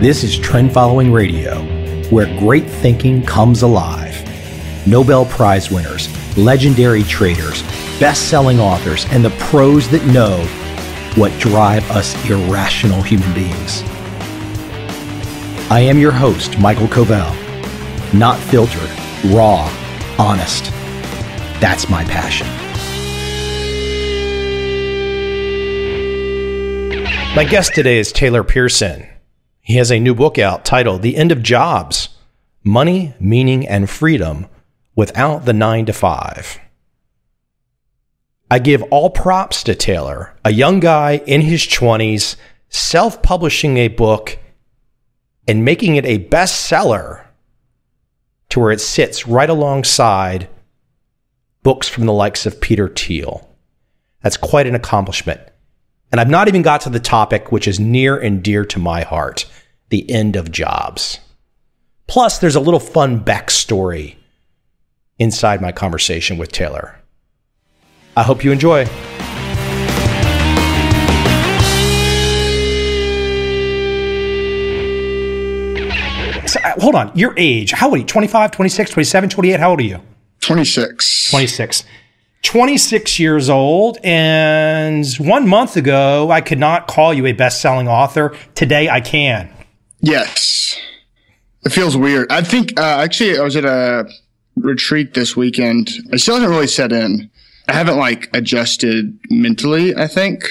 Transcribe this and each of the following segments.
This is Trend Following Radio, where great thinking comes alive. Nobel Prize winners, legendary traders, best-selling authors, and the pros that know what drive us irrational human beings. I am your host, Michael Coveil. Not filtered, raw, honest. That's my passion. My guest today is Taylor Pearson. He has a new book out titled The End of Jobs: Money, Meaning, and Freedom Without the 9 to 5. I give all props to Taylor, a young guy in his 20s, self-publishing a book and making it a bestseller to where it sits right alongside books from the likes of Peter Thiel. That's quite an accomplishment. And I've not even got to the topic which is near and dear to my heart, the end of jobs. Plus, there's a little fun backstory inside my conversation with Taylor. I hope you enjoy. So, hold on, your age, how old are you? 25, 26, 27, 28? How old are you? 26. 26. 26 years old, and 1 month ago, I could not call you a best-selling author. Today, I can. Yes. It feels weird. I think, actually, I was at a retreat this weekend. I still haven't really set in. I haven't, adjusted mentally, I think.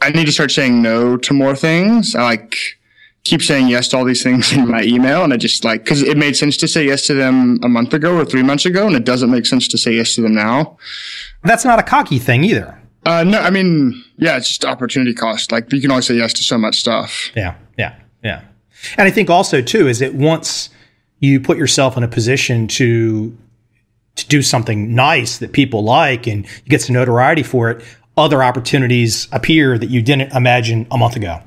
I need to start saying no to more things. I, keep saying yes to all these things in my email, and I just, because it made sense to say yes to them a month ago or 3 months ago, and it doesn't make sense to say yes to them now. That's not a cocky thing either. No, I mean, yeah, it's just opportunity cost. You can only say yes to so much stuff. Yeah. And I think also, too, is that once you put yourself in a position to do something nice that people like and you get some notoriety for it, other opportunities appear that you didn't imagine a month ago.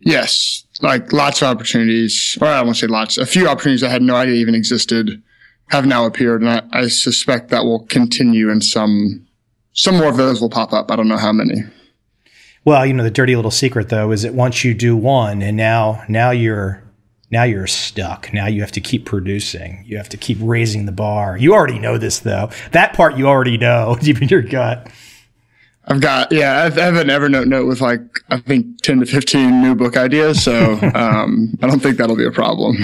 Yes, lots of opportunities, or I won't say lots, a few opportunities I had no idea even existed have now appeared, and I suspect that will continue, and some more of those will pop up. I don't know how many. Well, the dirty little secret, though, is that once you do one, and now you're stuck. Now you have to keep producing. You have to keep raising the bar. You already know this, though. That part you already know, deep in your gut. I have an Evernote note with I think 10 to 15 new book ideas. So I don't think that'll be a problem.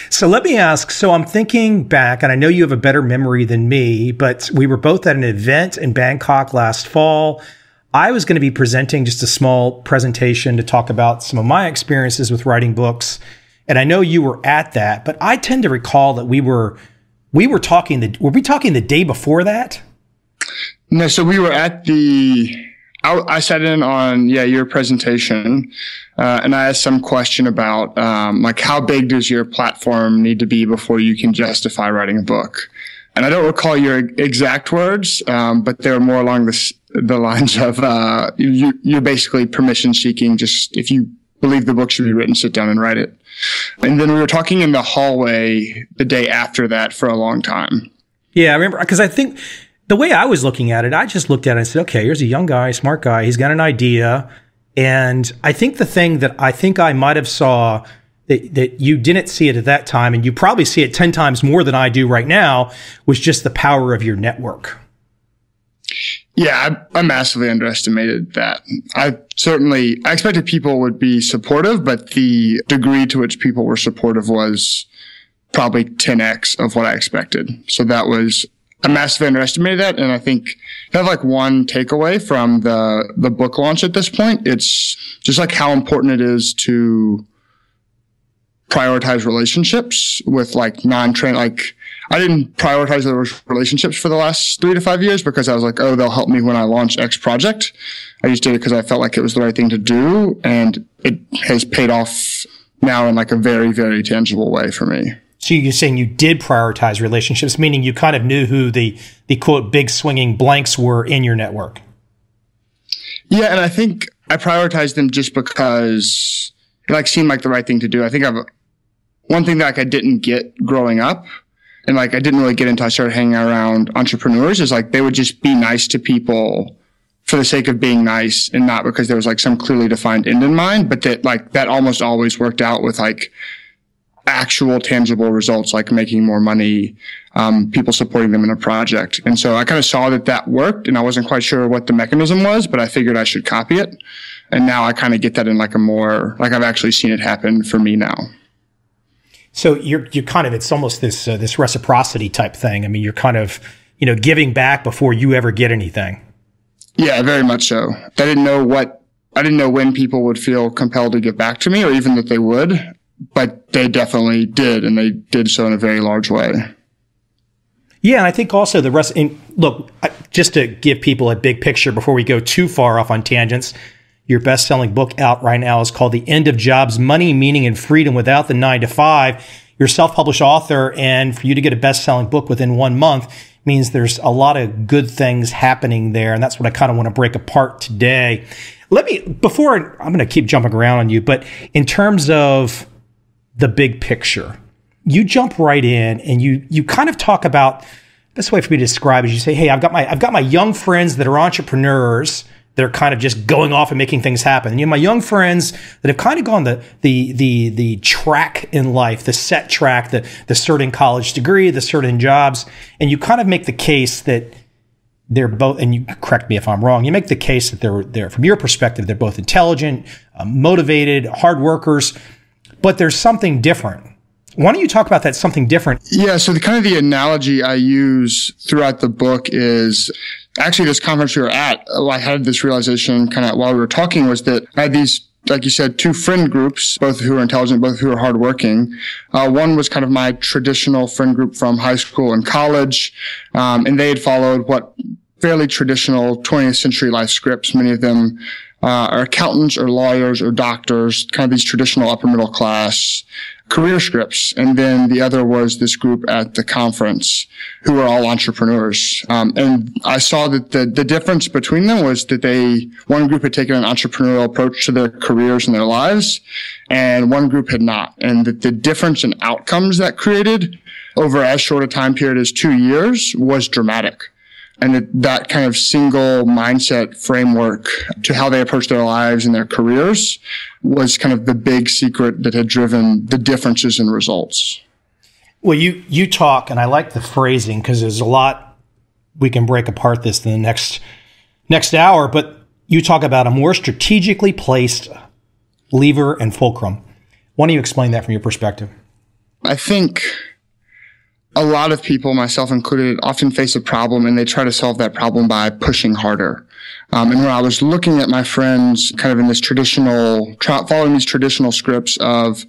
So let me ask, so I'm thinking back, and I know you have a better memory than me, but we were both at an event in Bangkok last fall. I was going to be presenting just a small presentation to talk about some of my experiences with writing books. And I know you were at that, but I tend to recall that were we talking the day before that? No, so we were at I sat in on, your presentation, and I asked some question about, how big does your platform need to be before you can justify writing a book? And I don't recall your exact words, but they were more along the lines of, you're basically permission seeking. Just if you believe the book should be written, sit down and write it. And then we were talking in the hallway the day after that for a long time. Yeah, I remember, because I think the way I was looking at it, I just looked at it and said, okay, here's a young guy, smart guy. He's got an idea. And I think the thing that I think I might have saw that you didn't see it at that time, and you probably see it 10 times more than I do right now, was just the power of your network. Yeah, I massively underestimated that. I expected people would be supportive, but the degree to which people were supportive was probably 10x of what I expected. So I massively underestimated that. And I think I have one takeaway from the book launch at this point. It's just how important it is to prioritize relationships with non-trained, I didn't prioritize those relationships for the last 3 to 5 years because I was they'll help me when I launch X project. I just did it because I felt like it was the right thing to do. And it has paid off now in a very, very tangible way for me. So you're saying you did prioritize relationships, meaning you kind of knew who the quote, big swinging blanks were in your network. Yeah. And I think I prioritized them just because it seemed like the right thing to do. I think one thing that I didn't get growing up, and I didn't really get until I started hanging around entrepreneurs, is they would just be nice to people for the sake of being nice and not because there was like some clearly defined end in mind, but that like that almost always worked out with like actual tangible results, like making more money, people supporting them in a project. And so I kind of saw that that worked, and I wasn't quite sure what the mechanism was, but I figured I should copy it. And now I kind of get that in like a more, like I've actually seen it happen for me now. So you're kind of, it's almost this reciprocity type thing. I mean, you're kind of, giving back before you ever get anything. Yeah, very much so. I didn't know when people would feel compelled to give back to me, or even that they would, but they definitely did, and they did so in a very large way. Yeah, and I think also the rest. And look, just to give people a big picture before we go too far off on tangents, your best-selling book out right now is called "The End of Jobs: Money, Meaning, and Freedom Without the 9 to 5." You're a self-published author, and for you to get a best-selling book within 1 month means there's a lot of good things happening there, and that's what I kind of want to break apart today. I'm going to keep jumping around on you, but in terms of the big picture, you jump right in and you kind of talk about, best way for me to describe it is you say, hey, I've got my young friends that are entrepreneurs that are kind of just going off and making things happen. And you have my young friends that have kind of gone the track in life, the set track, the certain college degree, the certain jobs, and you kind of make the case that they're both, and you correct me if I'm wrong, you make the case that they're from your perspective, they're both intelligent, motivated, hard workers, but there's something different. Why don't you talk about that something different? Yeah, so the analogy I use throughout the book is actually this conference we were at. I had this realization kind of while we were talking, was that I had these, like you said, two friend groups, both who are intelligent, both who are hardworking. One was kind of my traditional friend group from high school and college, and they had followed what fairly traditional 20th century life scripts. Many of them are accountants or lawyers or doctors, kind of these traditional upper middle class career scripts. And then the other was this group at the conference who were all entrepreneurs. And I saw that the difference between them was that one group had taken an entrepreneurial approach to their careers and their lives, and one group had not. And that the difference in outcomes that created over as short a time period as 2 years was dramatic. And that kind of single mindset framework to how they approach their lives and their careers was kind of the big secret that had driven the differences in results. Well, you talk, and I like the phrasing because there's a lot we can break apart this in the next hour, but you talk about a more strategically placed lever and fulcrum. Why don't you explain that from your perspective? I think a lot of people, myself included, often face a problem and they try to solve that problem by pushing harder. And when I was looking at my friends kind of in this following these traditional scripts of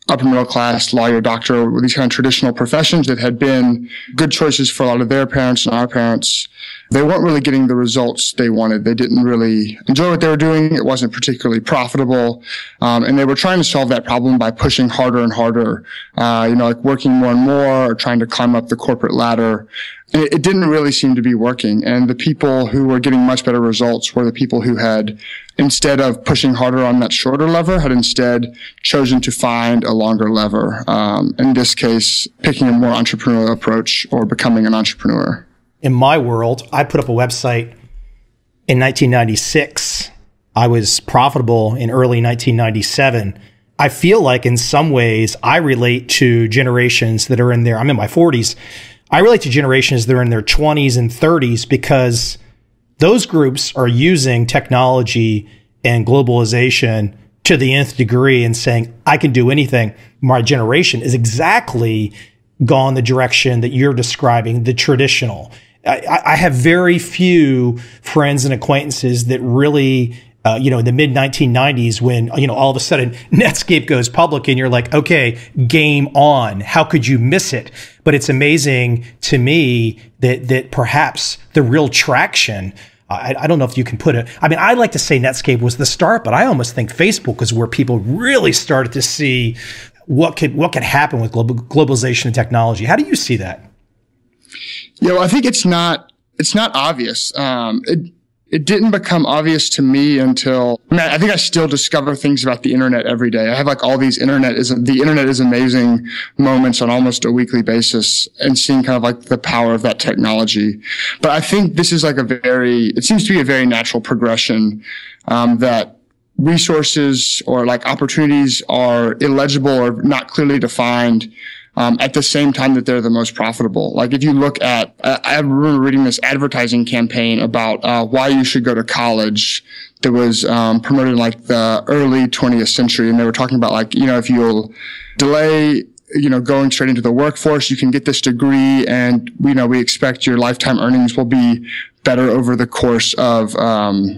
upper middle class, lawyer, doctor, these kind of traditional professions that had been good choices for a lot of their parents and our parents, they weren't really getting the results they wanted. They didn't really enjoy what they were doing. It wasn't particularly profitable. And they were trying to solve that problem by pushing harder and harder, like working more and more or trying to climb up the corporate ladder. And it didn't really seem to be working. And the people who were getting much better results were the people who had, instead of pushing harder on that shorter lever, had instead chosen to find a longer lever. In this case, picking a more entrepreneurial approach or becoming an entrepreneur. In my world, I put up a website in 1996. I was profitable in early 1997. I feel like in some ways I relate to generations that are I'm in my 40s. I relate to generations that are in their 20s and 30s because those groups are using technology and globalization to the nth degree and saying, I can do anything. My generation is exactly gone the direction that you're describing, the traditional. I have very few friends and acquaintances that really, in the mid 1990s when, all of a sudden Netscape goes public and you're like, okay, game on. How could you miss it? But it's amazing to me that perhaps the real traction, I don't know if you can put it. I mean, I like to say Netscape was the start, but I almost think Facebook is where people really started to see what could happen with globalization and technology. How do you see that? Yeah, well, I think it's not obvious. it didn't become obvious to me until, I think I still discover things about the internet every day. I have like all these the internet is amazing moments on almost a weekly basis, and seeing kind of like the power of that technology. But I think this is like it seems to be a very natural progression, that resources or like opportunities are illegible or not clearly defined, at the same time that they're the most profitable. Like if you look at, I remember reading this advertising campaign about why you should go to college that was promoted in like the early 20th century. And they were talking about like, if you'll delay, going straight into the workforce, you can get this degree, and, we expect your lifetime earnings will be better over the course of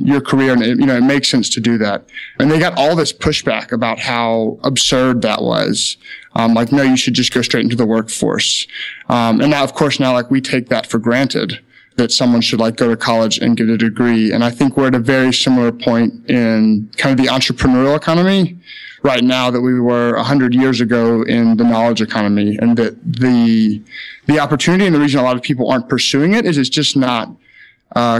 your career. And, it makes sense to do that. And they got all this pushback about how absurd that was. Like, no, you should just go straight into the workforce. And now, of course, like we take that for granted, that someone should like go to college and get a degree. And I think we're at a very similar point in kind of the entrepreneurial economy right now that we were 100 years ago in the knowledge economy, and that the opportunity, and the reason a lot of people aren't pursuing it is it's just not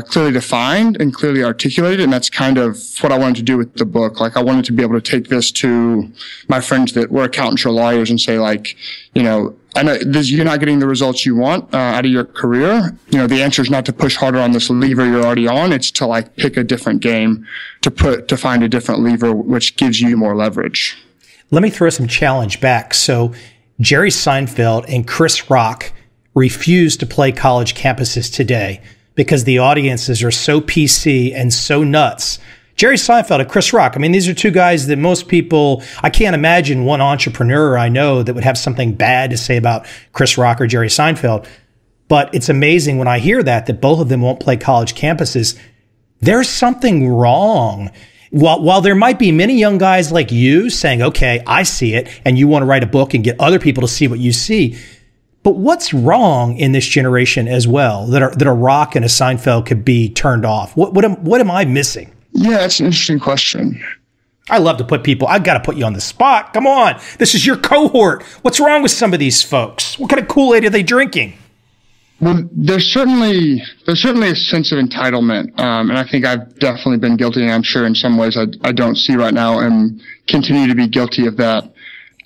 clearly defined and clearly articulated. And that's kind of what I wanted to do with the book. Like, I wanted to be able to take this to my friends that were accountants or lawyers and say, like, I know you're not getting the results you want out of your career. The answer is not to push harder on this lever you're already on. It's to like pick a different game, to find a different lever which gives you more leverage. Let me throw some challenge back. So Jerry Seinfeld and Chris Rock refuse to play college campuses today because the audiences are so PC and so nuts. Jerry Seinfeld and Chris Rock, these are two guys that most people, I can't imagine one entrepreneur I know that would have something bad to say about Chris Rock or Jerry Seinfeld. But it's amazing when I hear that both of them won't play college campuses. There's something wrong. While there might be many young guys like you saying, okay, I see it, and you want to write a book and get other people to see what you see. But what's wrong in this generation as well that a Rock and a Seinfeld could be turned off? What am I missing? Yeah, that's an interesting question. I love to put people, I've got to put you on the spot. Come on. This is your cohort. What's wrong with some of these folks? What kind of Kool-Aid are they drinking? Well, there's certainly a sense of entitlement. And I think I've definitely been guilty, and I'm sure in some ways I don't see right now, and continue to be guilty of that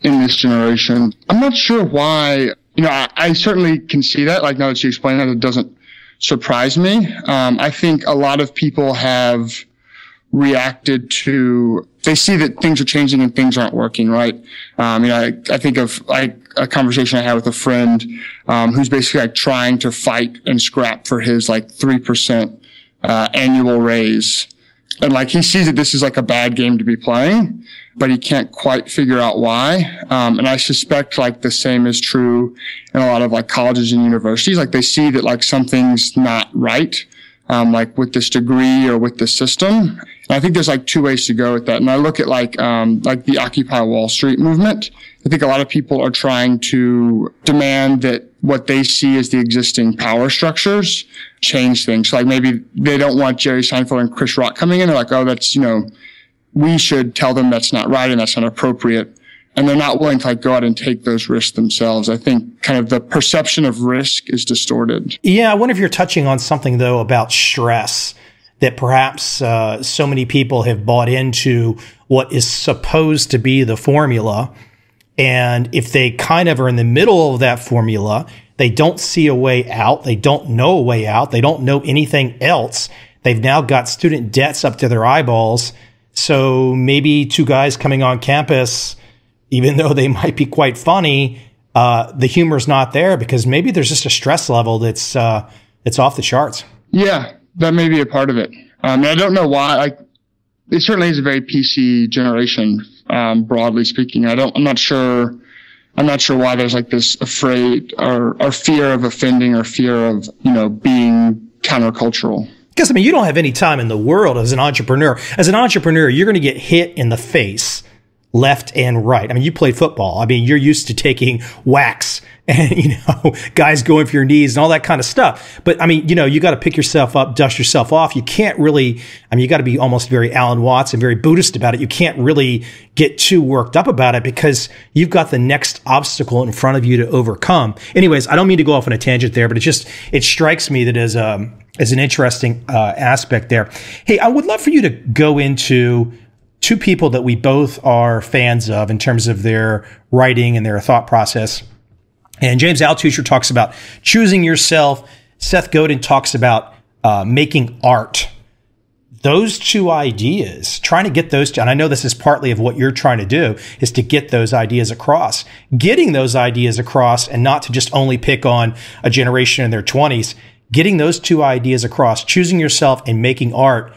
in this generation. I'm not sure why, I certainly can see that. Like, now that you explain that, it doesn't surprise me. I think a lot of people have reacted to, they see that things are changing and things aren't working, right? I think of like a conversation I had with a friend, who's basically like trying to fight and scrap for his like 3%, annual raise. And like, he sees that this is like a bad game to be playing, but he can't quite figure out why. And I suspect like the same is true in a lot of like colleges and universities. Like, they see that like something's not right, like with this degree or with the system. And I think there's like two ways to go with that. And I look at like the Occupy Wall Street movement. I think a lot of people are trying to demand that what they see as the existing power structures change things. So like, maybe they don't want Jerry Seinfeld and Chris Rock coming in. They're like, oh, that's, we should tell them that's not right and that's not appropriate. And they're not willing to like go out and take those risks themselves. I think kind of the perception of risk is distorted. Yeah. I wonder if you're touching on something though about stress, that perhaps so many people have bought into what is supposed to be the formula. And if they kind of are in the middle of that formula, they don't see a way out. They don't know a way out. They don't know anything else. They've now got student debts up to their eyeballs. So maybe two guys coming on campus, even though they might be quite funny, the humor's not there because maybe there's just a stress level that's off the charts. Yeah, that may be a part of it. I don't know why. It certainly is a very PC generation, broadly speaking. I'm not sure why there's like this afraid or fear of offending or fear of, being countercultural. Because, you don't have any time in the world as an entrepreneur. As an entrepreneur, you're going to get hit in the face left and right. You played football. You're used to taking whacks and, guys going for your knees and all that kind of stuff. But, you got to pick yourself up, dust yourself off. You can't really, you got to be almost very Alan Watts and very Buddhist about it. You can't really get too worked up about it because you've got the next obstacle in front of you to overcome. Anyways, I don't mean to go off on a tangent there, but it strikes me that as is an interesting aspect there. Hey, I would love for you to go into two people that we both are fans of in terms of their writing and their thought process. And James Altucher talks about choosing yourself. Seth Godin talks about making art. Those two ideas, trying to get those two, and I know this is partly of what you're trying to do, is to get those ideas across. Getting those ideas across and not to just only pick on a generation in their 20s, getting those two ideas across, choosing yourself and making art,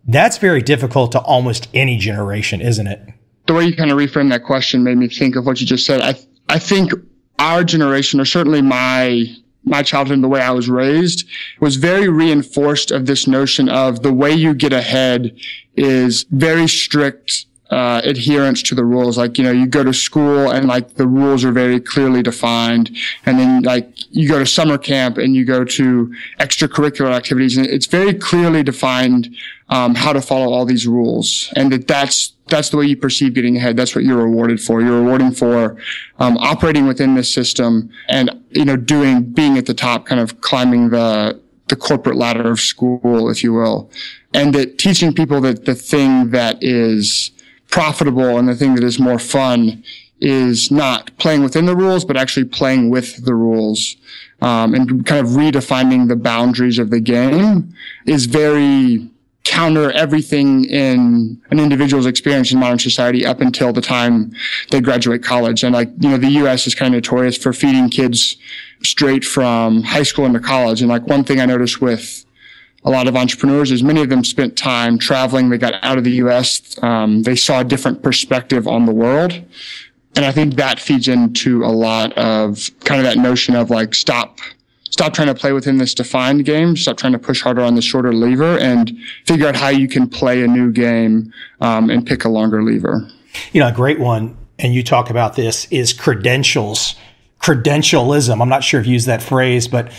that's very difficult to almost any generation, isn't it? The way you kind of reframed that question made me think of what you just said. I think our generation, or certainly my childhood and the way I was raised, was very reinforced of this notion of the way you get ahead is very strict adherence to the rules. Like, you go to school and like the rules are very clearly defined. And then like you go to summer camp and you go to extracurricular activities, and it's very clearly defined how to follow all these rules. And that's the way you perceive getting ahead. That's what you're rewarded for. You're rewarding for operating within this system and, being at the top, kind of climbing the corporate ladder of school, if you will. And that teaching people that the thing that is profitable and the thing that is more fun is not playing within the rules, but actually playing with the rules, and kind of redefining the boundaries of the game is very counter everything in an individual's experience in modern society up until the time they graduate college. And the U.S. is kind of notorious for feeding kids straight from high school into college. And one thing I noticed with a lot of entrepreneurs is many of them spent time traveling. They got out of the U.S. They saw a different perspective on the world. And I think that feeds into a lot of kind of that notion of stop trying to play within this defined game. Stop trying to push harder on the shorter lever and figure out how you can play a new game, and pick a longer lever. A great one, and you talk about this, is credentials. Credentialism. I'm not sure if you use that phrase, but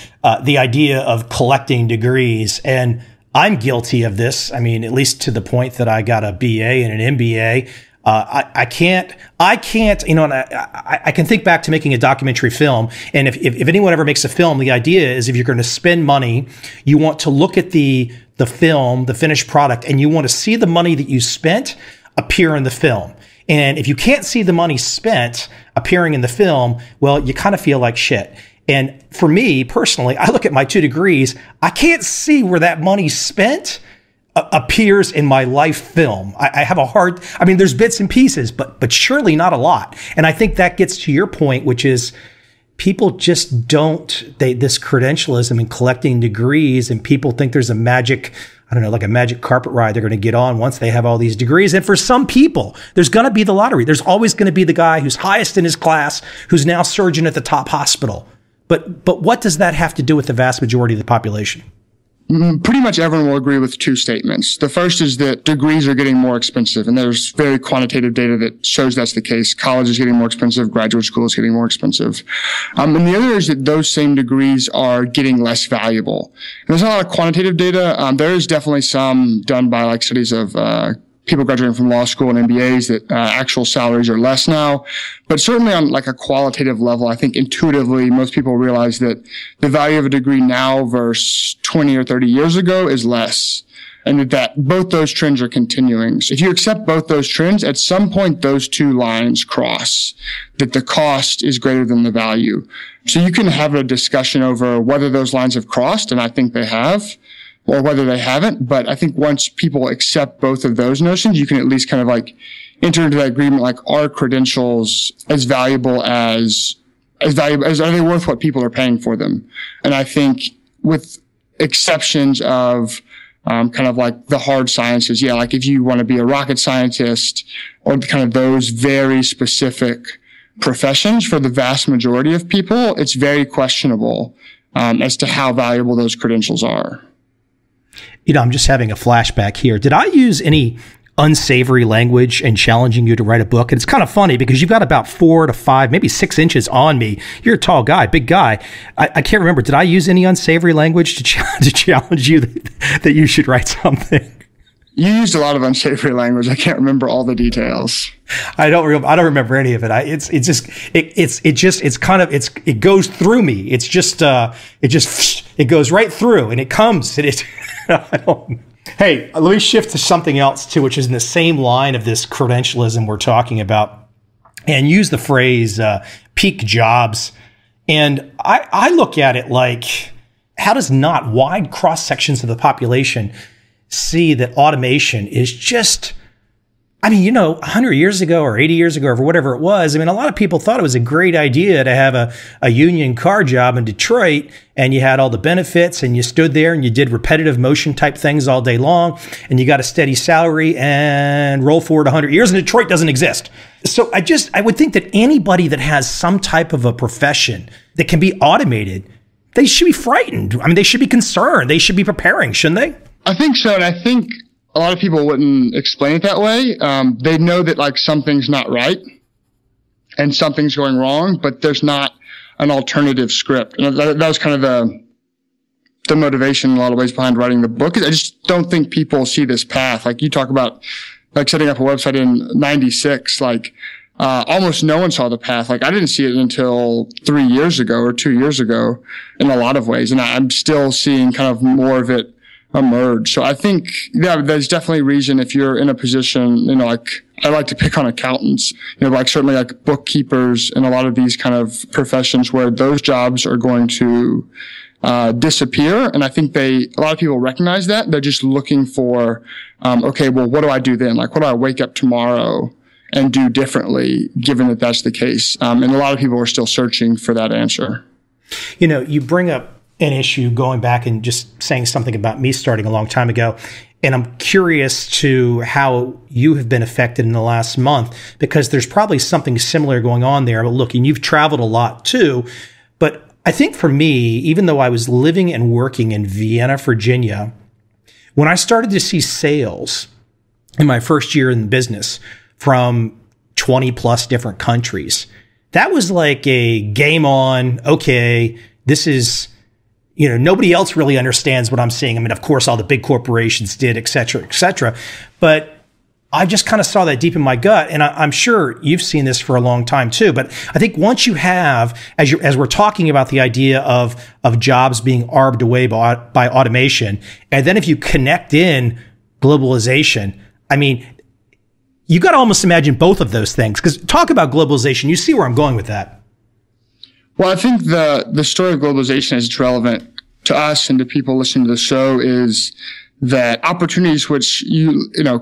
the idea of collecting degrees. And I'm guilty of this. I mean, at least to the point that I got a BA and an MBA. I can't, and I can think back to making a documentary film. And if anyone ever makes a film, the idea is if you're going to spend money, you want to look at the film, the finished product, and you want to see the money that you spent appear in the film. And if you can't see the money spent appearing in the film, well, you kind of feel like shit. And for me personally, I look at my 2 degrees, I can't see where that money spent appears in my life film. I have a hard, there's bits and pieces, but surely not a lot. And I think that gets to your point, which is people just this credentialism and collecting degrees, and people think there's a magic, like a magic carpet ride they're going to get on once they have all these degrees. And for some people, there's going to be the lottery. There's always going to be the guy who's highest in his class, who's now surgeon at the top hospital. But what does that have to do with the vast majority of the population? Pretty much everyone will agree with 2 statements. The first is that degrees are getting more expensive, and there's very quantitative data that shows that's the case. College is getting more expensive. Graduate school is getting more expensive. And the other is that those same degrees are getting less valuable. And there's not a lot of quantitative data. There is definitely some done by studies of people graduating from law school and MBAs that actual salaries are less now. But certainly on a qualitative level, I think intuitively most people realize that the value of a degree now versus 20 or 30 years ago is less. And that both those trends are continuing. So if you accept both those trends, at some point those 2 lines cross, that the cost is greater than the value. So you can have a discussion over whether those lines have crossed, and I think they have, or whether they haven't. But I think once people accept both of those notions, you can at least kind of enter into that agreement, are credentials as valuable as are they worth what people are paying for them? And I think with exceptions of kind of the hard sciences, if you want to be a rocket scientist or kind of those very specific professions, for the vast majority of people, it's very questionable as to how valuable those credentials are. I'm just having a flashback here. Did I use any unsavory language in challenging you to write a book? And it's kind of funny because you've got about 4 to 5, maybe 6 inches on me. You're a tall guy, big guy. I can't remember. Did I use any unsavory language to challenge you that you should write something? You used a lot of unsavory language. I can't remember all the details. I don't remember any of it. It goes through me. It goes right through, and it comes, and it, I don't. Hey, let me shift to something else too, which is in the same line of this credentialism we're talking about, and use the phrase, peak jobs. And I look at it like, how does not wide cross sections of the population see that automation is just, 100 years ago or 80 years ago or whatever it was, a lot of people thought it was a great idea to have a union car job in Detroit, and you had all the benefits, and you stood there and you did repetitive motion type things all day long, and you got a steady salary, and roll forward 100 years and Detroit doesn't exist. So I would think that anybody that has some type of a profession that can be automated, they should be frightened. They should be concerned. They should be preparing, shouldn't they? I think so. And I think a lot of people wouldn't explain it that way. They know that like something's not right and something's going wrong, but there's not an alternative script. And that was kind of the motivation in a lot of ways behind writing the book. I just don't think people see this path. Like you talk about like setting up a website in 96, almost no one saw the path. Like I didn't see it until 3 years ago or 2 years ago in a lot of ways. And I'm still seeing kind of more of it emerge. So I think, yeah, there's definitely reason if you're in a position, like I like to pick on accountants, certainly like bookkeepers and a lot of these kind of professions where those jobs are going to disappear. And I think a lot of people recognize that. They're just looking for, okay, well, what do I do then? Like, what do I wake up tomorrow and do differently, given that that's the case? And a lot of people are still searching for that answer. You bring up an issue going back and just saying something about me starting a long time ago. And I'm curious to how you have been affected in the last month, because there's probably something similar going on there. But look, and you've traveled a lot too. But I think for me, even though I was living and working in Vienna, Virginia, when I started to see sales in my first year in business from 20 plus different countries, that was like a game on, okay, this is, nobody else really understands what I'm seeing. Of course, all the big corporations did, et cetera, et cetera. But I just kind of saw that deep in my gut. And I'm sure you've seen this for a long time too. But I think once you have, as we're talking about the idea of jobs being arbed away by automation, and then if you connect in globalization, you got to almost imagine both of those things. Because talk about globalization, you see where I'm going with that. Well, I think the story of globalization as it's relevant to us and to people listening to the show is that opportunities which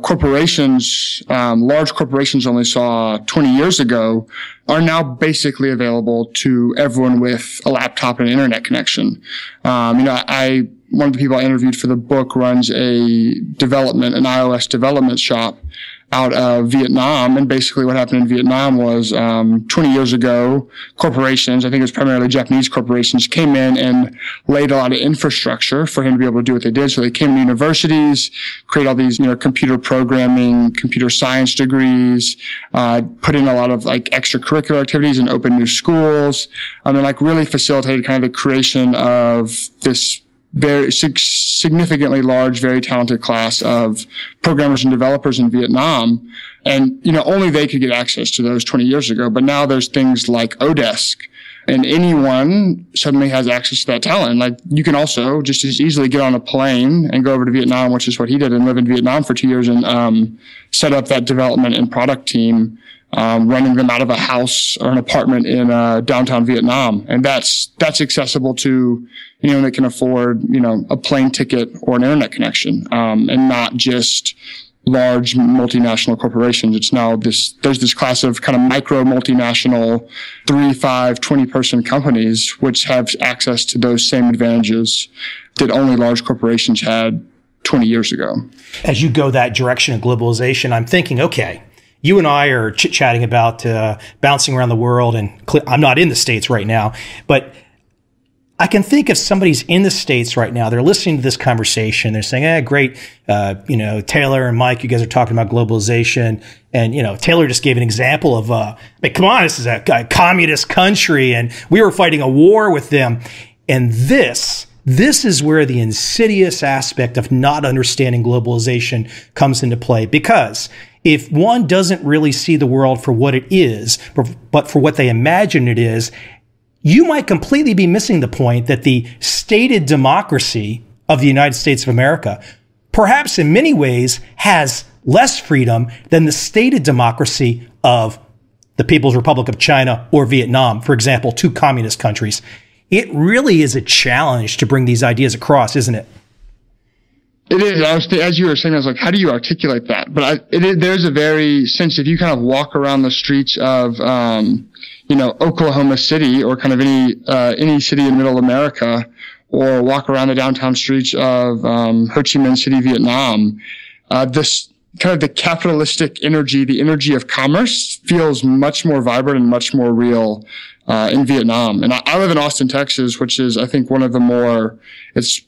corporations, large corporations only saw 20 years ago are now basically available to everyone with a laptop and an internet connection. One of the people I interviewed for the book runs an iOS development shop out of Vietnam. And basically what happened in Vietnam was 20 years ago, corporations, I think it was primarily Japanese corporations, came in and laid a lot of infrastructure for him to be able to do what they did. So they came to universities, create all these, computer programming, computer science degrees, put in a lot of like extracurricular activities and open new schools, and really facilitated kind of the creation of this very significantly large, very talented class of programmers and developers in Vietnam. And, only they could get access to those 20 years ago. But now there's things like Odesk, and anyone suddenly has access to that talent. Like you can also just as easily get on a plane and go over to Vietnam, which is what he did, and live in Vietnam for 2 years and set up that development and product team, running them out of a house or an apartment in downtown Vietnam. And that's accessible to anyone that can afford, a plane ticket or an internet connection, and not just large multinational corporations. It's now there's this class of kind of micro multinational 3, 5, 20 person companies, which have access to those same advantages that only large corporations had 20 years ago. As you go that direction of globalization, I'm thinking, okay, you and I are chit-chatting about bouncing around the world, and I'm not in the States right now, but I can think if somebody's in the States right now, they're listening to this conversation, they're saying, great, Taylor and Mike, you guys are talking about globalization. And, Taylor just gave an example of, come on, this is a communist country, and we were fighting a war with them. And this this is where the insidious aspect of not understanding globalization comes into play. Because if one doesn't really see the world for what it is, but for what they imagine it is, you might completely be missing the point that the stated democracy of the United States of America, perhaps in many ways, has less freedom than the stated democracy of the People's Republic of China or Vietnam, for example, two communist countries. It really is a challenge to bring these ideas across, isn't it? It is. As you were saying, I was like, how do you articulate that? But there's a very sense, if you kind of walk around the streets of, Oklahoma City or kind of any city in middle America, or walk around the downtown streets of Ho Chi Minh City, Vietnam, this kind of the capitalistic energy, the energy of commerce feels much more vibrant and much more real in Vietnam. And I live in Austin, Texas, which is, I think, one of the more, it's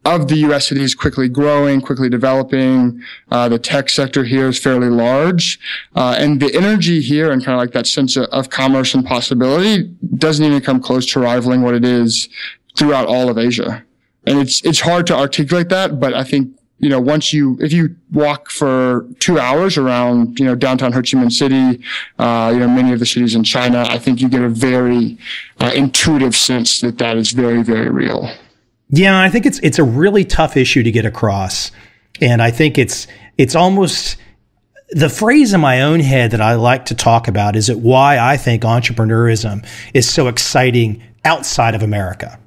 of the U.S. cities quickly growing, quickly developing. The tech sector here is fairly large. And the energy here and kind of like that sense of commerce and possibility doesn't even come close to rivaling what it is throughout all of Asia. And it's hard to articulate that, but I think, if you walk for 2 hours around, downtown Ho Chi Minh City, many of the cities in China, I think you get a very intuitive sense that is very, very real. Yeah, I think it's a really tough issue to get across. And I think it's almost the phrase in my own head that I like to talk about is that why I think entrepreneurism is so exciting outside of America.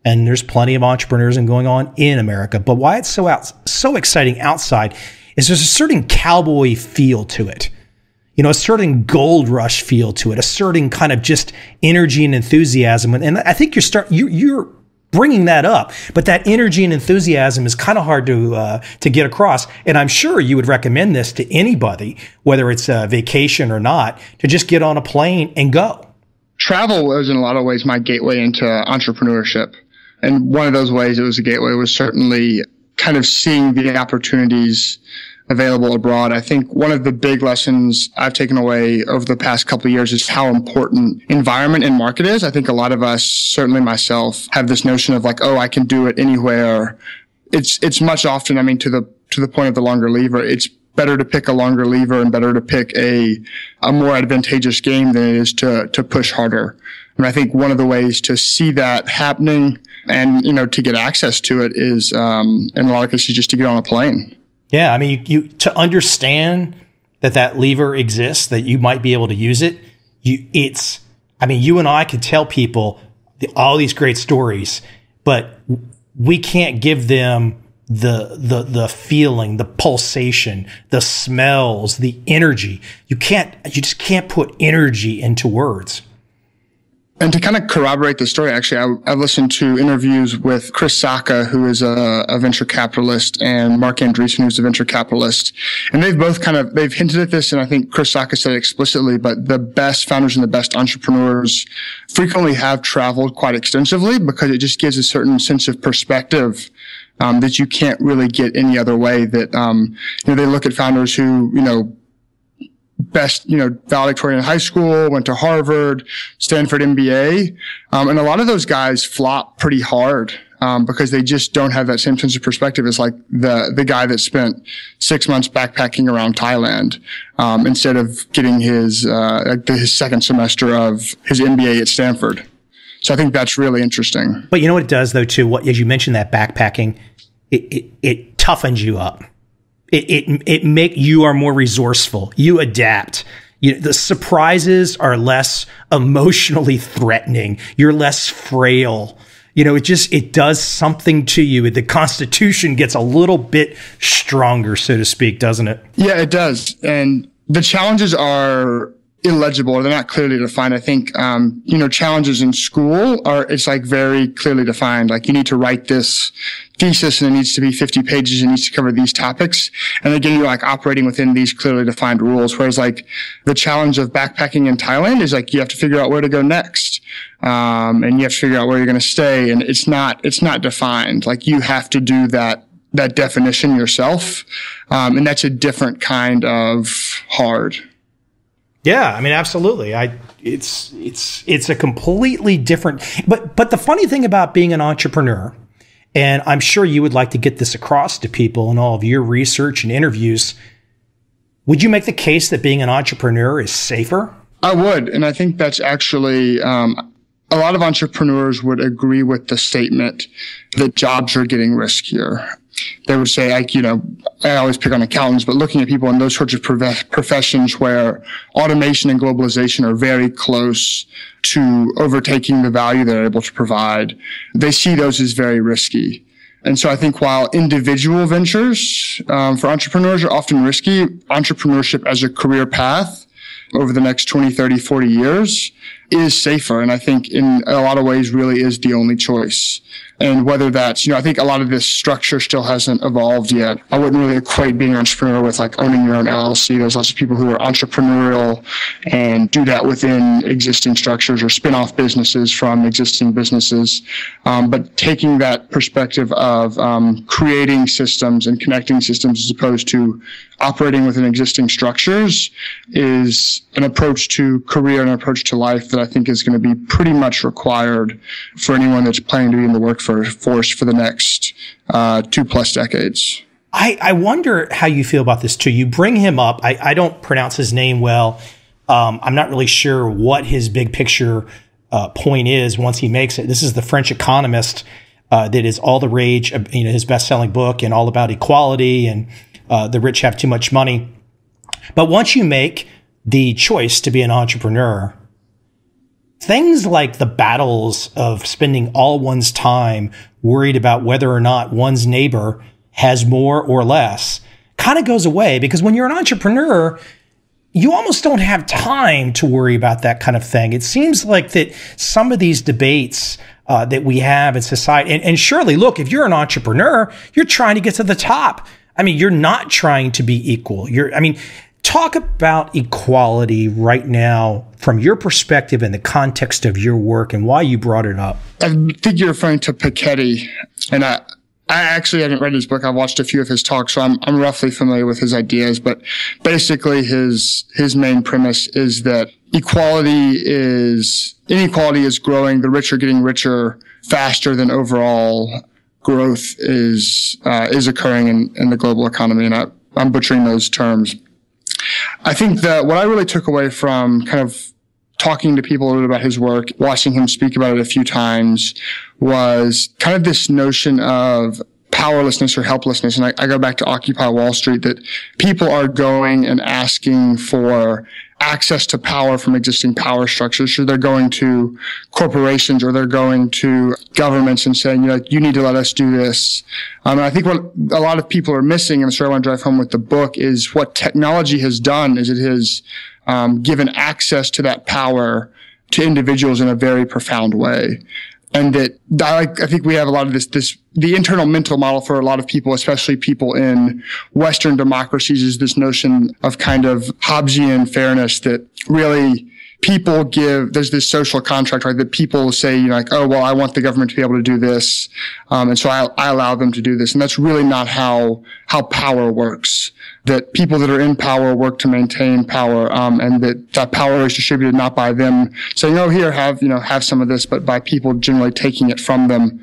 And there's plenty of entrepreneurism going on in America, but why it's so exciting outside is there's a certain cowboy feel to it. A certain gold rush feel to it, a certain kind of just energy and enthusiasm. And I think you're bringing that up, but that energy and enthusiasm is kind of hard to get across. And I'm sure you would recommend this to anybody, whether it's a vacation or not, to just get on a plane and go. Travel was in a lot of ways my gateway into entrepreneurship. And one of those ways it was a gateway was certainly kind of seeing the opportunities available abroad. I think one of the big lessons I've taken away over the past couple of years is how important environment and market is. I think a lot of us, certainly myself, have this notion of like, oh, I can do it anywhere. It's much often, to the point of the longer lever, it's better to pick a longer lever and better to pick a more advantageous game than it is to push harder. And I think one of the ways to see that happening and, to get access to it is, in a lot of cases, just to get on a plane. Yeah. You to understand that lever exists, that you might be able to use it. You and I could tell people all these great stories, but we can't give them the feeling, the pulsation, the smells, the energy. You just can't put energy into words. And to kind of corroborate the story, actually, I've listened to interviews with Chris Sacca, who is a venture capitalist, and Mark Andreessen, who's a venture capitalist. And they've both they've hinted at this, and I think Chris Sacca said it explicitly, but the best founders and the best entrepreneurs frequently have traveled quite extensively because it just gives a certain sense of perspective that you can't really get any other way. That, they look at founders who, best, valedictorian in high school, went to Harvard, Stanford MBA. And a lot of those guys flop pretty hard, because they just don't have that same sense of perspective as like the guy that spent 6 months backpacking around Thailand, instead of getting his second semester of his MBA at Stanford. So I think that's really interesting. But you know what it does though too, as you mentioned that backpacking, it toughens you up. You are more resourceful. You adapt. The surprises are less emotionally threatening. You're less frail. It does something to you. The Constitution gets a little bit stronger, so to speak, doesn't it? Yeah, it does. And the challenges are illegible, or they're not clearly defined. I think, challenges in school it's like very clearly defined. Like you need to write this thesis and it needs to be 50 pages and needs to cover these topics. And again, you're like operating within these clearly defined rules. Whereas like the challenge of backpacking in Thailand is like you have to figure out where to go next. And you have to figure out where you're going to stay. And it's not defined. Like you have to do that definition yourself. And that's a different kind of hard. Yeah, absolutely. it's a completely different, but the funny thing about being an entrepreneur, and I'm sure you would like to get this across to people in all of your research and interviews, would you make the case that being an entrepreneur is safer? I would. And I think that's actually, a lot of entrepreneurs would agree with the statement that jobs are getting riskier. They would say, like, I always pick on accountants, but looking at people in those sorts of professions where automation and globalization are very close to overtaking the value they're able to provide, they see those as very risky. And so I think while individual ventures for entrepreneurs are often risky, entrepreneurship as a career path over the next 20, 30, 40 years is safer. And I think in a lot of ways really is the only choice. And whether that's, I think a lot of this structure still hasn't evolved yet. I wouldn't really equate being an entrepreneur with like owning your own LLC. There's lots of people who are entrepreneurial and do that within existing structures or spin off businesses from existing businesses. But taking that perspective of creating systems and connecting systems as opposed to operating within existing structures is an approach to career and an approach to life that I think is going to be pretty much required for anyone that's planning to be in the workforce for the next 2+ decades. I wonder how you feel about this too. You bring him up. I don't pronounce his name well. I'm not really sure what his big picture point is once he makes it. This is the French economist that is all the rage, his best-selling book and all about equality and the rich have too much money. But once you make the choice to be an entrepreneur, things like the battles of spending all one's time worried about whether or not one's neighbor has more or less kind of goes away, because when you're an entrepreneur, you almost don't have time to worry about that kind of thing. It seems like that some of these debates that we have in society, and surely, look, if you're an entrepreneur, you're trying to get to the top. I mean, you're not trying to be equal. Talk about equality right now from your perspective in the context of your work and why you brought it up. I think you're referring to Piketty, and I actually hadn't read his book. I've watched a few of his talks, so I'm roughly familiar with his ideas. But basically, his main premise is that inequality is growing. The rich are getting richer faster than overall growth is occurring in the global economy. And I'm butchering those terms. I think that what I really took away from kind of talking to people a little bit about his work, watching him speak about it a few times, was kind of this notion of powerlessness or helplessness. And I go back to Occupy Wall Street, that people are going and asking for access to power from existing power structures. So they're going to corporations or they're going to governments and saying, you need to let us do this. And I think what a lot of people are missing, and so I want to drive home with the book, is what technology has done is it has given access to that power to individuals in a very profound way. And that I think we have a lot of the internal mental model for a lot of people, especially people in Western democracies, is this notion of kind of Hobbesian fairness that really people there's this social contract, right? That people say, oh, well, I want the government to be able to do this. And so I allow them to do this. And that's really not how power works. That people that are in power work to maintain power, and that power is distributed not by them saying, oh, here, have some of this, but by people generally taking it from them.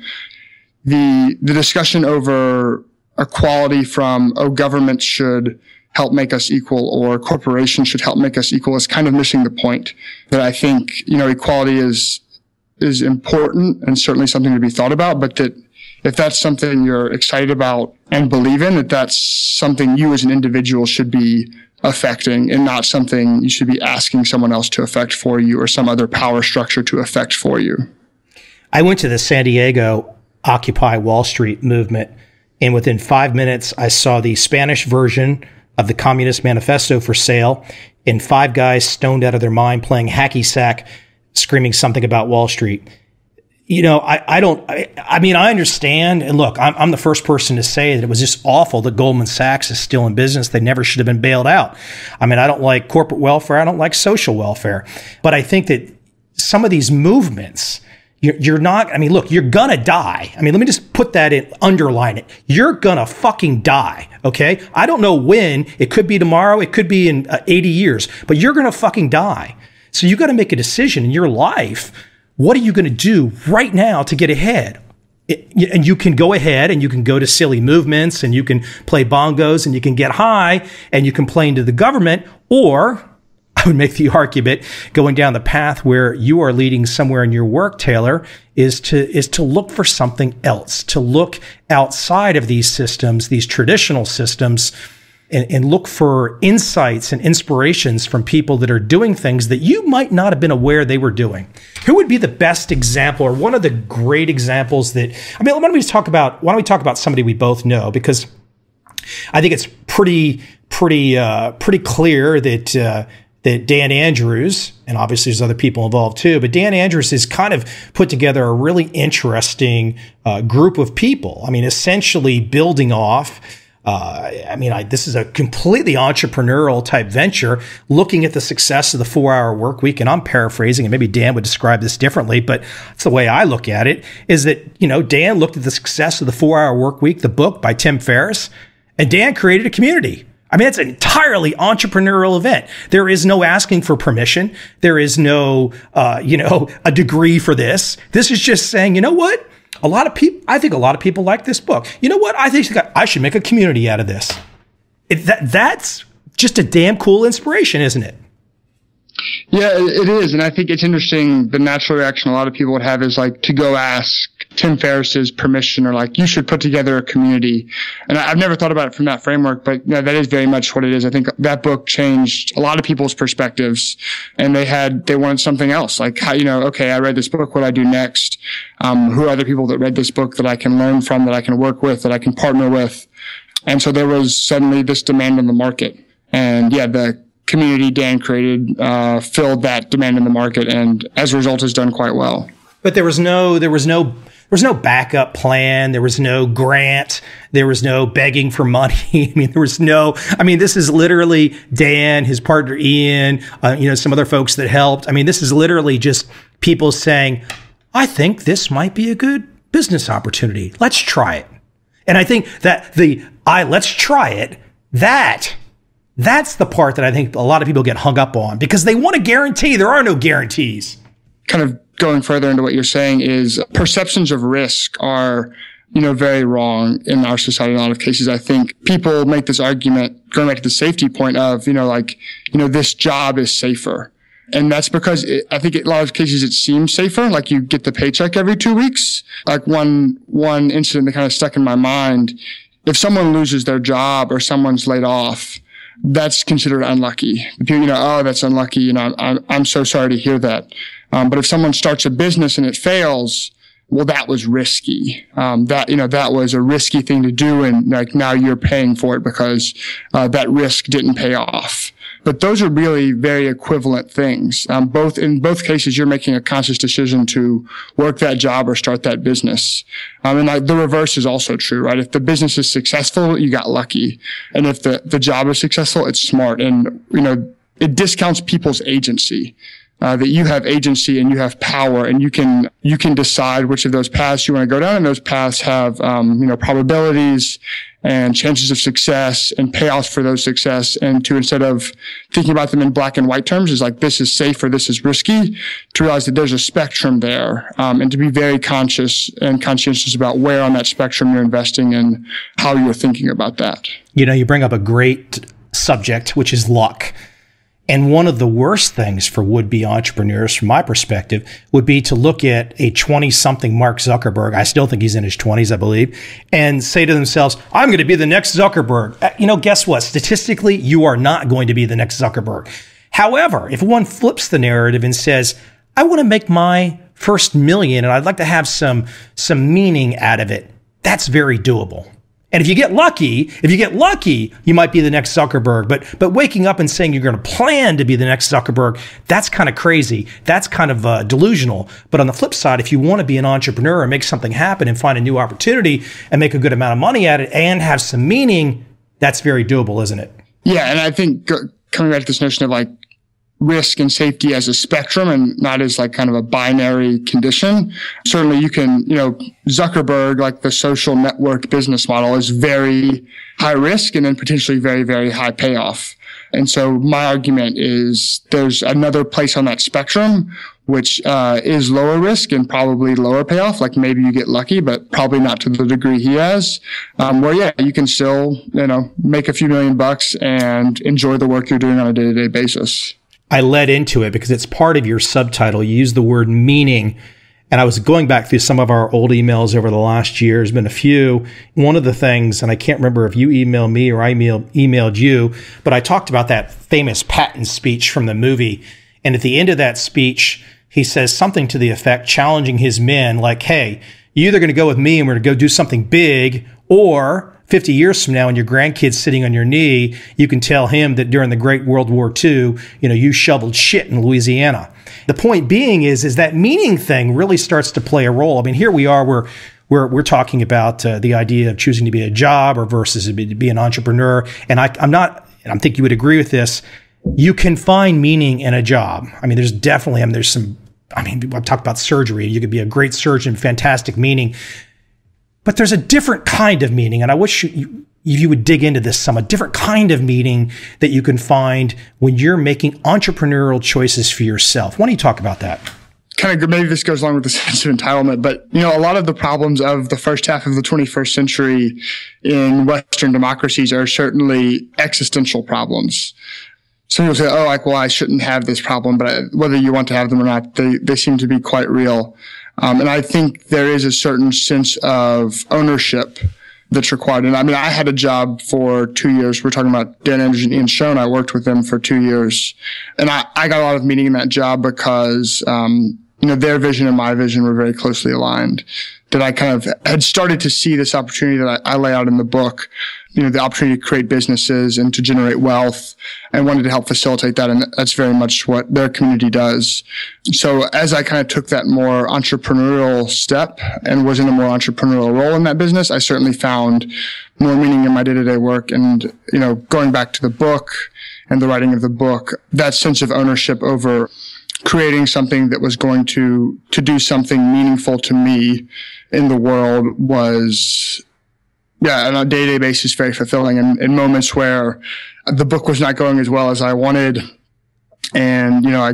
The discussion over equality from, oh, government should help make us equal or corporations should help make us equal is kind of missing the point. That I think, equality is important and certainly something to be thought about, but that if that's something you're excited about and believe in, that's something you as an individual should be affecting and not something you should be asking someone else to affect for you or some other power structure to affect for you. I went to the San Diego Occupy Wall Street movement, and within 5 minutes, I saw the Spanish version of the Communist Manifesto for sale, and 5 guys stoned out of their mind playing hacky sack, screaming something about Wall Street. I understand. And look, I'm the first person to say that it was just awful that Goldman Sachs is still in business. They never should have been bailed out. I don't like corporate welfare. I don't like social welfare. But I think that some of these movements, you're not, look, you're gonna die. Let me just put that in, underline it. You're gonna fucking die. Okay. I don't know when. It could be tomorrow. It could be in 80 years, but you're gonna fucking die. So you got to make a decision in your life. What are you going to do right now to get ahead? And you can go ahead and you can go to silly movements and you can play bongos and you can get high and you complain to the government, or I would make the argument going down the path where you are leading somewhere in your work, Taylor, is to look for something else, to look outside of these systems, these traditional systems, and look for insights and inspirations from people that are doing things that you might not have been aware they were doing. Who would be the best example, or one of the great examples that, I mean, why don't we talk about somebody we both know? Because I think it's pretty clear that Dan Andrews, and obviously there's other people involved too, but Dan Andrews has kind of put together a really interesting group of people. I mean, essentially building off. This is a completely entrepreneurial type venture, looking at the success of the 4-hour work week. And I'm paraphrasing, and maybe Dan would describe this differently, but that's the way I look at it, is that, Dan looked at the success of the 4-hour work week, the book by Tim Ferriss, and Dan created a community. I mean, it's an entirely entrepreneurial event. There is no asking for permission. There is no, a degree for this. This is just saying, you know what? I think a lot of people like this book. You know what? I think I should make a community out of this. That's just a damn cool inspiration, isn't it? Yeah, it is. And I think it's interesting. The natural reaction a lot of people would have is like to go ask Tim Ferriss's permission, or like, you should put together a community. And I've never thought about it from that framework, but that is very much what it is. I think that book changed a lot of people's perspectives, and they wanted something else. Like, how, okay, I read this book. What do I do next? Who are other people that read this book that I can learn from, that I can work with, that I can partner with? And so there was suddenly this demand in the market. And yeah, the community Dan created filled that demand in the market, and as a result has done quite well. But there was no backup plan. There was no grant. There was no begging for money. This is literally Dan, his partner Ian, some other folks that helped. I mean, this is literally just people saying, I think this might be a good business opportunity. Let's try it. And I think that let's try it, that's the part that I think a lot of people get hung up on, because they want a guarantee. There are no guarantees. Kind of going further into what you're saying is perceptions of risk are, very wrong in our society in a lot of cases. I think people make this argument, going back to the safety point of, this job is safer. And that's because I think in a lot of cases it seems safer. Like, you get the paycheck every 2 weeks. Like one incident that kind of stuck in my mind, if someone loses their job or someone's laid off, that's considered unlucky. People, that's unlucky. I'm so sorry to hear that. But if someone starts a business and it fails, well, that was risky. That was a risky thing to do. And like, now you're paying for it because, that risk didn't pay off. But those are really very equivalent things. In both cases, you're making a conscious decision to work that job or start that business. And the reverse is also true, right? If the business is successful, you got lucky. And if the job is successful, it's smart. And, it discounts people's agency. That you have agency and you have power, and you can decide which of those paths you want to go down. And those paths have, probabilities and chances of success and payoffs for those success. And to, instead of thinking about them in black and white terms, is like, this is safe or this is risky, to realize that there's a spectrum there. And to be very conscious and conscientious about where on that spectrum you're investing and how you're thinking about that. You bring up a great subject, which is luck. And one of the worst things for would-be entrepreneurs, from my perspective, would be to look at a 20-something Mark Zuckerberg, I still think he's in his 20s, I believe, and say to themselves, I'm going to be the next Zuckerberg. Guess what? Statistically, you are not going to be the next Zuckerberg. However, if one flips the narrative and says, I want to make my first million and I'd like to have some meaning out of it, that's very doable. And if you get lucky, you might be the next Zuckerberg. But waking up and saying you're going to plan to be the next Zuckerberg, that's kind of crazy. That's kind of delusional. But on the flip side, if you want to be an entrepreneur and make something happen and find a new opportunity and make a good amount of money at it and have some meaning, that's very doable, isn't it? Yeah, and I think coming back to this notion of like risk and safety as a spectrum and not as like kind of a binary condition. Certainly you can, Zuckerberg, like the social network business model, is very high risk and then potentially very, very high payoff. And so my argument is there's another place on that spectrum, which is lower risk and probably lower payoff. Like maybe you get lucky, but probably not to the degree he has. Where yeah, you can still, make a few $1,000,000 and enjoy the work you're doing on a day-to-day basis. I led into it because it's part of your subtitle. You use the word meaning. And I was going back through some of our old emails over the last year. There's been a few. One of the things, and I can't remember if you emailed me or I emailed you, but I talked about that famous Patton speech from the movie. And at the end of that speech, he says something to the effect, challenging his men like, hey, you're either going to go with me and we're going to go do something big, or 50 years from now, when your grandkid's sitting on your knee, you can tell him that during the Great World War II, you shoveled shit in Louisiana. The point being is that meaning thing really starts to play a role. I mean, here we are, we're talking about the idea of choosing to be a job or versus to be an entrepreneur. And I think you would agree with this. You can find meaning in a job. I mean, there's definitely, I've talked about surgery. You could be a great surgeon, fantastic meaning. But there's a different kind of meaning, and I wish you would dig into this some, a different kind of meaning that you can find when you're making entrepreneurial choices for yourself. Why don't you talk about that? Kind of, maybe this goes along with the sense of entitlement, but a lot of the problems of the first half of the 21st century in Western democracies are certainly existential problems. Some people say, I shouldn't have this problem, but whether you want to have them or not, they seem to be quite real. And I think there is a certain sense of ownership that's required. And I had a job for 2 years. We're talking about Dan Andrews and Ian Schoen. I worked with them for 2 years. And I got a lot of meaning in that job because, their vision and my vision were very closely aligned. That I kind of had started to see this opportunity that I lay out in the book, the opportunity to create businesses and to generate wealth, and wanted to help facilitate that. And that's very much what their community does. So as I kind of took that more entrepreneurial step and was in a more entrepreneurial role in that business, I certainly found more meaning in my day-to-day work. And, going back to the book and the writing of the book, that sense of ownership over creating something that was going to do something meaningful to me in the world was, on a day-to-day basis, very fulfilling. And in moments where the book was not going as well as I wanted, and, I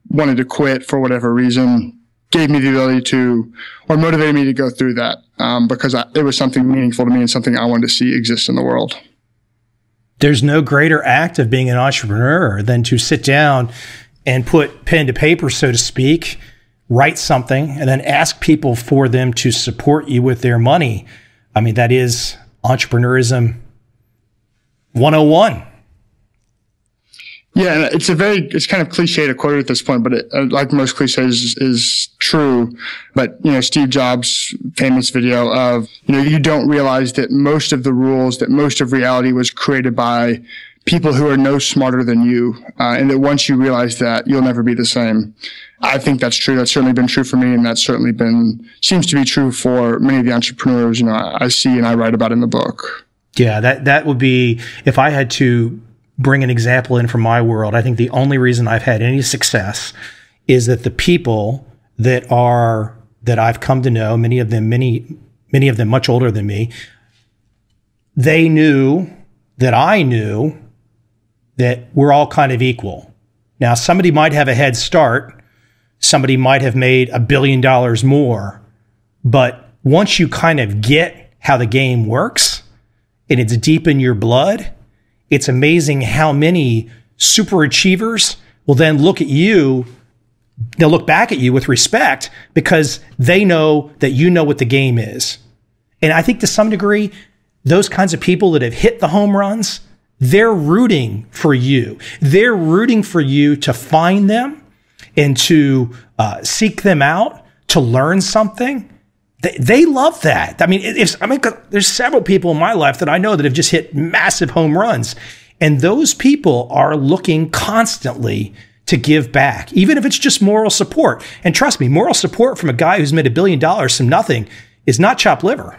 wanted to quit for whatever reason, gave me the ability to, or motivated me to go through that, because it was something meaningful to me and something I wanted to see exist in the world. There's no greater act of being an entrepreneur than to sit down and put pen to paper, so to speak, write something, and then ask people for them to support you with their money. I mean, that is entrepreneurism 101. Yeah, and it's kind of cliche to quote it at this point, but like most cliches is true. But, Steve Jobs' famous video of, you don't realize that most of the rules, that most of reality was created by people who are no smarter than you, and that once you realize that, you'll never be the same. I think that's true. That's certainly been true for me, and that's certainly seems to be true for many of the entrepreneurs, I see and I write about in the book. Yeah, that would be, if I had to bring an example in from my world, I think the only reason I've had any success is that the people that I've come to know, many of them much older than me, they knew that I knew that we're all kind of equal. Now, somebody might have a head start. Somebody might have made $1 billion more. But once you kind of get how the game works and it's deep in your blood, it's amazing how many super achievers will then look at you. They'll look back at you with respect because they know that you know what the game is. And I think to some degree, those kinds of people that have hit the home runs, they're rooting for you. They're rooting for you to find them and to seek them out, to learn something. They love that. I mean, there's several people in my life that I know that have just hit massive home runs. And those people are looking constantly to give back, even if it's just moral support. And trust me, moral support from a guy who's made $1 billion from nothing is not chopped liver.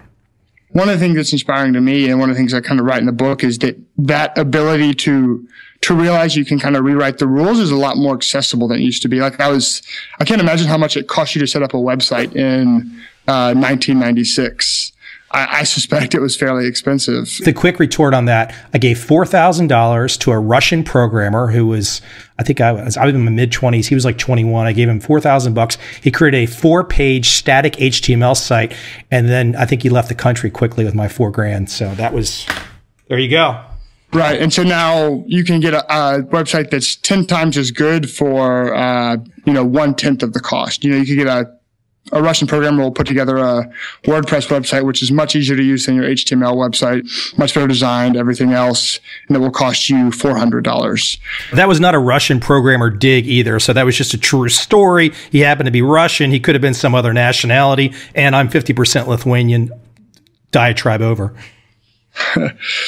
one of the things that's inspiring to me, and one of the things I kind of write in the book, is that ability to realize you can kind of rewrite the rules is a lot more accessible than it used to be. Like I can't imagine how much it cost you to set up a website in 1996. I suspect it was fairly expensive. The quick retort on that, I gave $4,000 to a Russian programmer who was, I was in my mid-20s. He was like 21. I gave him $4,000. He created a 4-page static HTML site, and then I think he left the country quickly with my $4,000. So there you go. Right. And so now you can get a website that's 10 times as good for, 1/10 of the cost. You could get a Russian programmer will put together a WordPress website, which is much easier to use than your HTML website, much better designed, everything else, and it will cost you $400. That was not a Russian programmer dig either, so that was just a true story. He happened to be Russian. He could have been some other nationality, and I'm 50% Lithuanian. Diatribe over.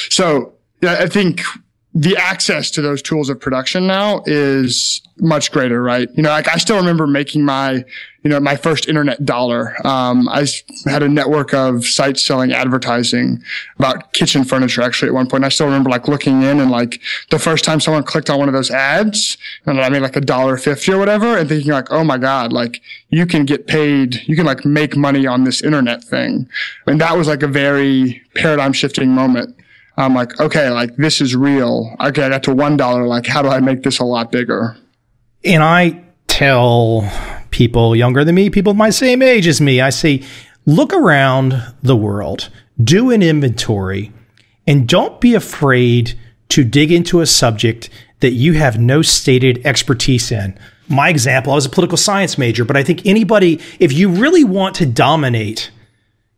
So, yeah, I think the access to those tools of production now is much greater, right? I still remember making my first internet dollar. I had a network of sites selling advertising about kitchen furniture actually at one point. I still remember looking in and the first time someone clicked on one of those ads and I made $1.50 or whatever and thinking oh my God, you can get paid, you can make money on this internet thing. And that was a very paradigm shifting moment. I'm okay, this is real. Okay, I got to $1. How do I make this a lot bigger? And I tell people younger than me, people my same age as me, I say, look around the world, do an inventory, and don't be afraid to dig into a subject that you have no stated expertise in. My example, I was a political science major, but I think anybody, if you really want to dominate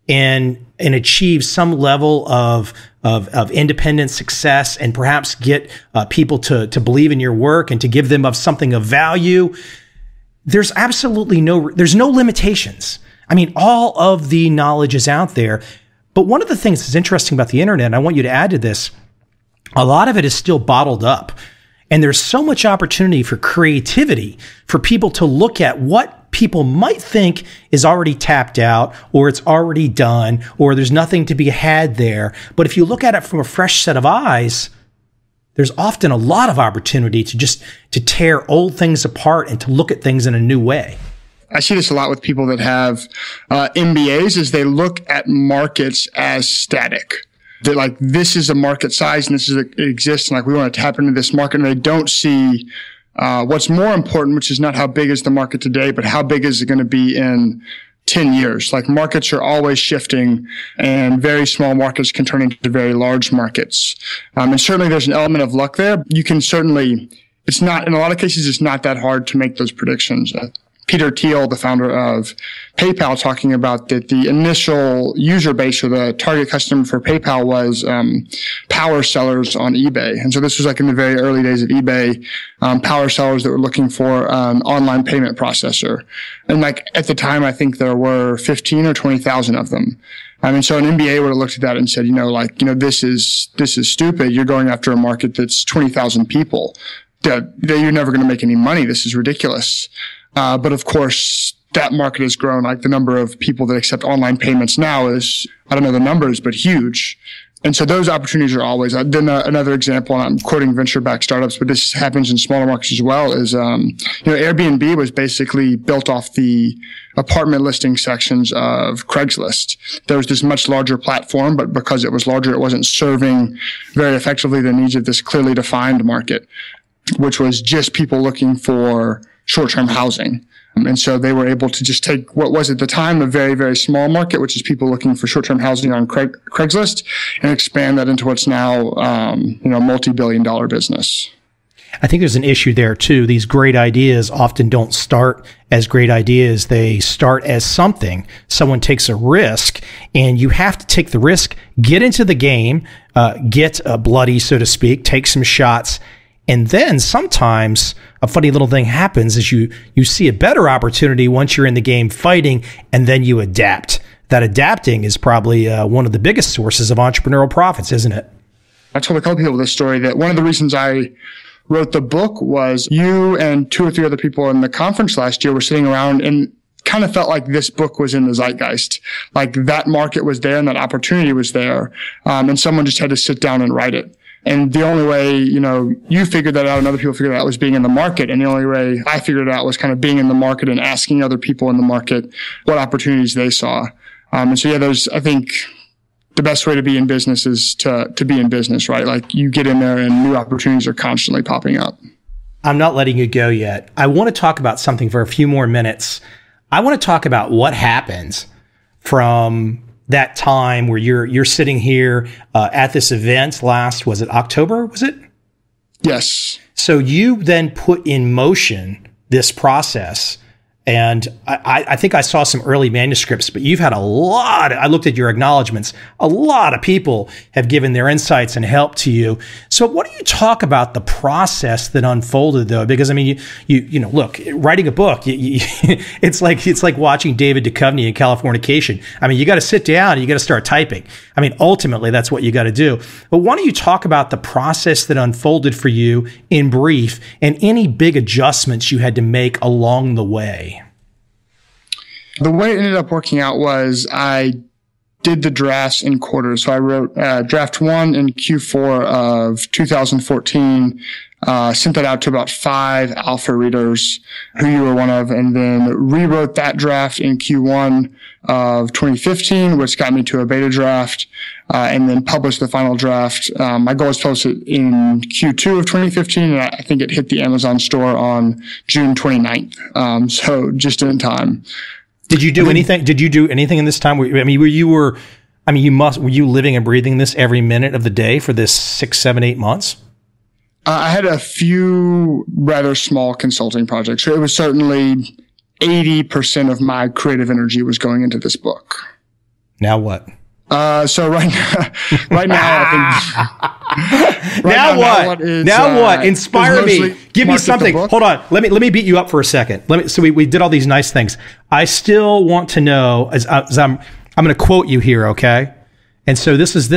and achieve some level of independent success and perhaps get people to believe in your work and to give them something of value, there's absolutely there's no limitations. I mean, all of the knowledge is out there. But one of the things that's interesting about the internet, and I want you to add to this, a lot of it is still bottled up. And there's so much opportunity for creativity, for people to look at what people might think is already tapped out, or it's already done, or there's nothing to be had there. But if you look at it from a fresh set of eyes, there's often a lot of opportunity to tear old things apart and to look at things in a new way. I see this a lot with people that have MBAs, is they look at markets as static. They're this is a market size and it exists, and we want to tap into this market, and they don't see what's more important, which is not how big is the market today, but how big is it going to be in 10 years. Markets are always shifting, and very small markets can turn into very large markets. And certainly there's an element of luck there. You can certainly, in a lot of cases, it's not that hard to make those predictions. Peter Thiel, the founder of PayPal, talking about that the initial user base or the target customer for PayPal was power sellers on eBay. And so this was in the very early days of eBay, power sellers that were looking for an online payment processor. And at the time, I think there were 15 or 20,000 of them. So an MBA would have looked at that and said, this is stupid. You're going after a market that's 20,000 people. You're never going to make any money. This is ridiculous. But of course, that market has grown. The number of people that accept online payments now is, I don't know the numbers, but huge. And so those opportunities are always. Then another example, and I'm quoting venture-backed startups, but this happens in smaller markets as well, is, Airbnb was basically built off the apartment listing sections of Craigslist. There was this much larger platform, but because it was larger, it wasn't serving very effectively the needs of this clearly defined market, which was just people looking for short-term housing. And so they were able to just take what was at the time a very, very small market, which is people looking for short-term housing on Craigslist, and expand that into what's now, a multi-billion-dollar business. I think there's an issue there too. These great ideas often don't start as great ideas. They start as something. Someone takes a risk, and you have to take the risk, get into the game, get bloody, so to speak, take some shots. And then sometimes a funny little thing happens is you see a better opportunity once you're in the game fighting, and then you adapt. That adapting is probably one of the biggest sources of entrepreneurial profits, isn't it? I told a couple people this story, that one of the reasons I wrote the book was you and 2 or 3 other people in the conference last year were sitting around and kind of felt like this book was in the zeitgeist. Like that market was there and that opportunity was there. And someone just had to sit down and write it. And the only way, you figured that out and other people figured it out was being in the market. And the only way I figured it out was kind of being in the market and asking other people in the market what opportunities they saw. And so, I think the best way to be in business is to be in business, right? Like you get in there and new opportunities are constantly popping up. I'm not letting you go yet. I want to talk about something for a few more minutes. I want to talk about what happens from that time where you're sitting here at this event was it October? Was it? Yes. So you then put in motion this process. And I think I saw some early manuscripts, but you've had I looked at your acknowledgments. A lot of people have given their insights and help to you. So what do you talk about the process that unfolded though? Because I mean, you know, look, writing a book, it's like watching David Duchovny in Californication. I mean, you got to sit down and you got to start typing. I mean, ultimately that's what you got to do. But why don't you talk about the process that unfolded for you in brief and any big adjustments you had to make along the way? The way it ended up working out was I did the drafts in quarters. So I wrote draft 1 in Q4 of 2014, sent that out to about 5 alpha readers, who you were one of, and then rewrote that draft in Q1 of 2015, which got me to a beta draft, and then published the final draft. My goal was to publish it in Q2 of 2015, and I think it hit the Amazon store on June 29th. So just in time. Did you do anything? Did you do anything in this time? Were you living and breathing this every minute of the day for this 6, 7, 8 months? I had a few rather small consulting projects. So it was certainly 80% of my creative energy was going into this book. Now what? So right now, I think. Now what? Inspire me. Give me something. Hold on. Let me beat you up for a second. So we did all these nice things. I still want to know, as I'm going to quote you here, okay? And so this is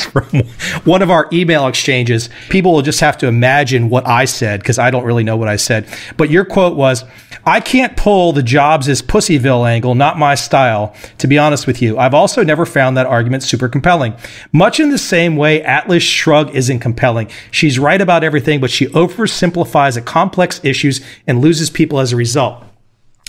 from one of our email exchanges. People will just have to imagine what I said because I don't really know what I said. But your quote was, "I can't pull the Jobs is Pussyville angle, not my style, to be honest with you. I've also never found that argument super compelling. Much in the same way Atlas Shrugged isn't compelling. She's right about everything, but she oversimplifies a complex issues and loses people as a result."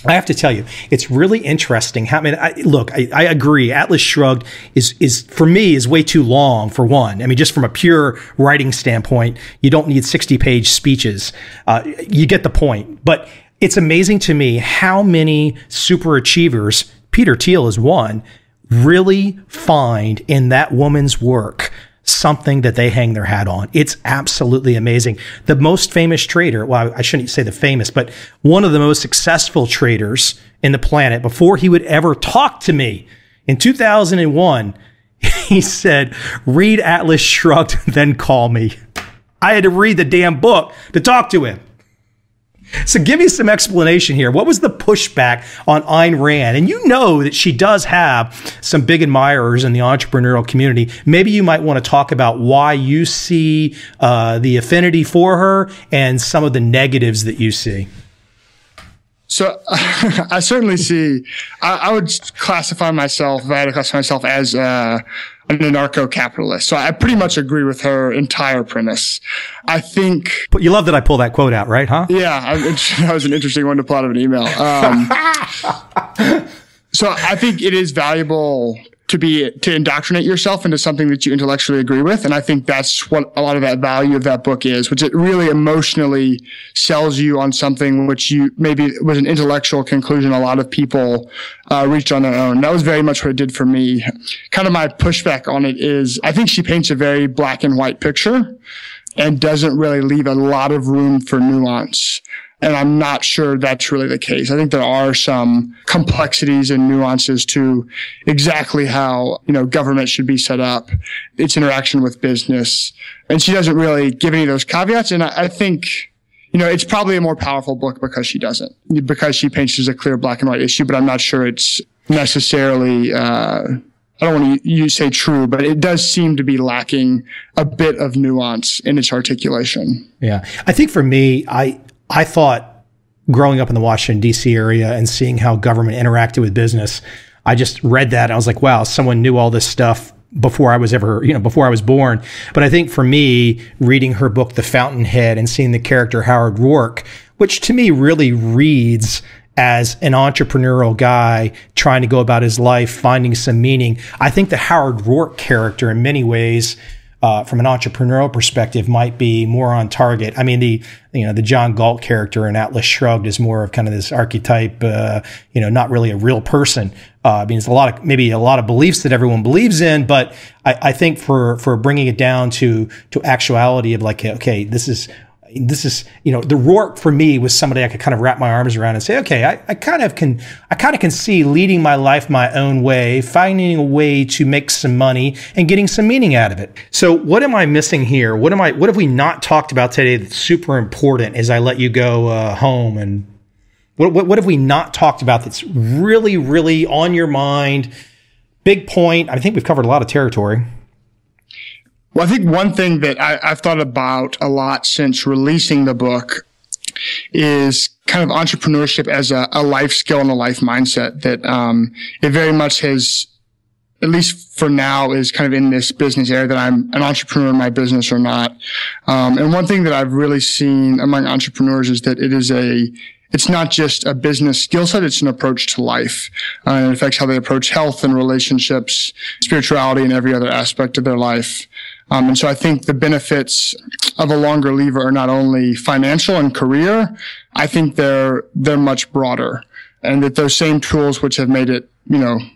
I have to tell you, it's really interesting. I agree. Atlas Shrugged is for me is way too long for one. I mean, just from a pure writing standpoint, you don't need 60-page speeches. You get the point. But it's amazing to me how many super achievers, Peter Thiel is one, really find in that woman's work something that they hang their hat on. It's absolutely amazing. The most famous trader, well, I shouldn't say the famous, but one of the most successful traders in the planet, before he would ever talk to me in 2001, he said, "Read Atlas Shrugged, then call me." I had to read the damn book to talk to him. So give me some explanation here. What was the pushback on Ayn Rand? And you know that she does have some big admirers in the entrepreneurial community. Maybe you might want to talk about why you see the affinity for her and some of the negatives that you see. So I certainly see, I would classify myself, if I had to classify myself as an anarcho-capitalist. So I pretty much agree with her entire premise. I think. But you love that I pull that quote out, right? Huh? Yeah. That was an interesting one to pull out of an email. So I think it is valuable to indoctrinate yourself into something that you intellectually agree with. And I think that's what a lot of that value of that book is, which it really emotionally sells you on something which you maybe was an intellectual conclusion a lot of people reached on their own. That was very much what it did for me. Kind of my pushback on it is I think she paints a very black and white picture and doesn't really leave a lot of room for nuance. And I'm not sure that's really the case. I think there are some complexities and nuances to exactly how, government should be set up, its interaction with business. And she doesn't really give any of those caveats. And I think, it's probably a more powerful book because she doesn't, because she paints as a clear black and white issue, but I'm not sure it's necessarily, I don't want to say true, but it does seem to be lacking a bit of nuance in its articulation. Yeah. I think for me, I thought growing up in the Washington, D.C. area and seeing how government interacted with business. I just read that and I was like, wow, someone knew all this stuff before I was ever, before I was born. But I think for me, reading her book, The Fountainhead, and seeing the character Howard Rourke, which to me really reads as an entrepreneurial guy trying to go about his life, finding some meaning. I think the Howard Rourke character in many ways, from an entrepreneurial perspective, might be more on target. I mean, the John Galt character in Atlas Shrugged is more of kind of this archetype, not really a real person. I mean, it's maybe a lot of beliefs that everyone believes in, but I think for bringing it down to actuality of like, okay, this is, the Rourke for me was somebody I could kind of wrap my arms around and say, okay, I kind of can see leading my life my own way, finding a way to make some money and getting some meaning out of it. So what am I missing here? What have we not talked about today that's super important as I let you go home? And what have we not talked about that's really, really on your mind? Big point. I think we've covered a lot of territory. Well, I think one thing that I've thought about a lot since releasing the book is kind of entrepreneurship as a life skill and a life mindset that it very much has, at least for now, is kind of in this business area that I'm an entrepreneur in my business or not. And one thing that I've really seen among entrepreneurs is that it's not just a business skill set, it's an approach to life. It affects how they approach health and relationships, spirituality, and every other aspect of their life. And so I think the benefits of a longer lever are not only financial and career, I think they're much broader. And that those same tools which have made it,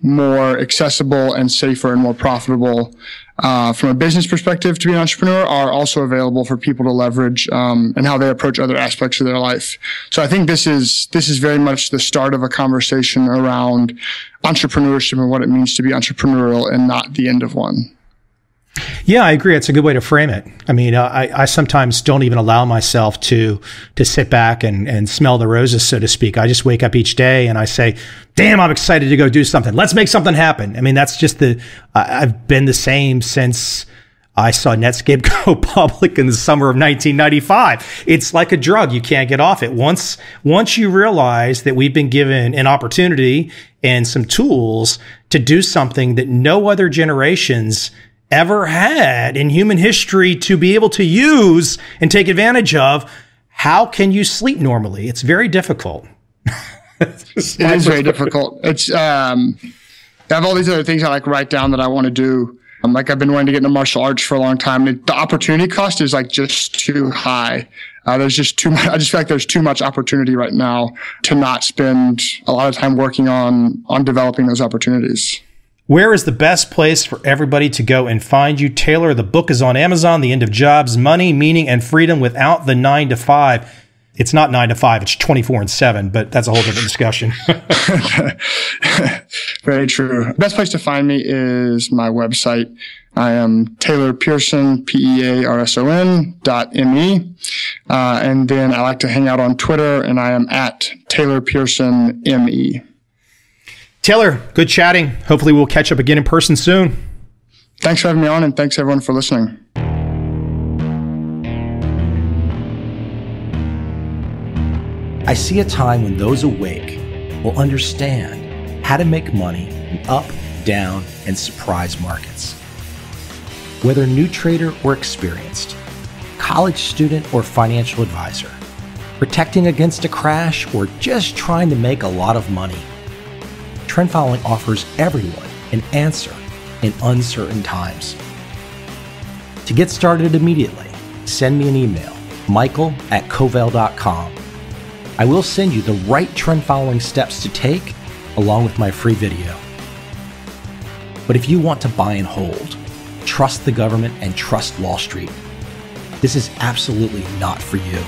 more accessible and safer and more profitable from a business perspective to be an entrepreneur are also available for people to leverage and how they approach other aspects of their life. So I think this is very much the start of a conversation around entrepreneurship and what it means to be entrepreneurial and not the end of one. Yeah, I agree. It's a good way to frame it. I mean, I sometimes don't even allow myself to sit back and smell the roses, so to speak. I just wake up each day and I say, damn, I'm excited to go do something. Let's make something happen. I mean, that's just I've been the same since I saw Netscape go public in the summer of 1995. It's like a drug. You can't get off it. Once you realize that we've been given an opportunity and some tools to do something that no other generations ever had in human history to be able to use and take advantage of, how can you sleep normally? It's very difficult. It is very difficult. It's I have all these other things I write down that I want to do. I've been wanting to get into martial arts for a long time. The opportunity cost is just too high. There's just too much. I just feel like there's too much opportunity right now to not spend a lot of time working on developing those opportunities. Where is the best place for everybody to go and find you? Taylor, the book is on Amazon, The End of Jobs, Money, Meaning, and Freedom Without the 9 to 5. It's not 9 to 5, it's 24/7, but that's a whole different discussion. Very true. Best place to find me is my website. I am Taylor Pearson, Pearson.me. And then I like to hang out on Twitter, and I am at Taylor Pearson ME. Taylor, good chatting. Hopefully we'll catch up again in person soon. Thanks for having me on, and thanks everyone for listening. I see a time when those awake will understand how to make money in up, down, and surprise markets. Whether new trader or experienced, college student or financial advisor, protecting against a crash or just trying to make a lot of money, trend following offers everyone an answer in uncertain times. To get started immediately, send me an email, michael@covel.com. I will send you the right trend following steps to take along with my free video. But if you want to buy and hold, trust the government and trust Wall Street, this is absolutely not for you.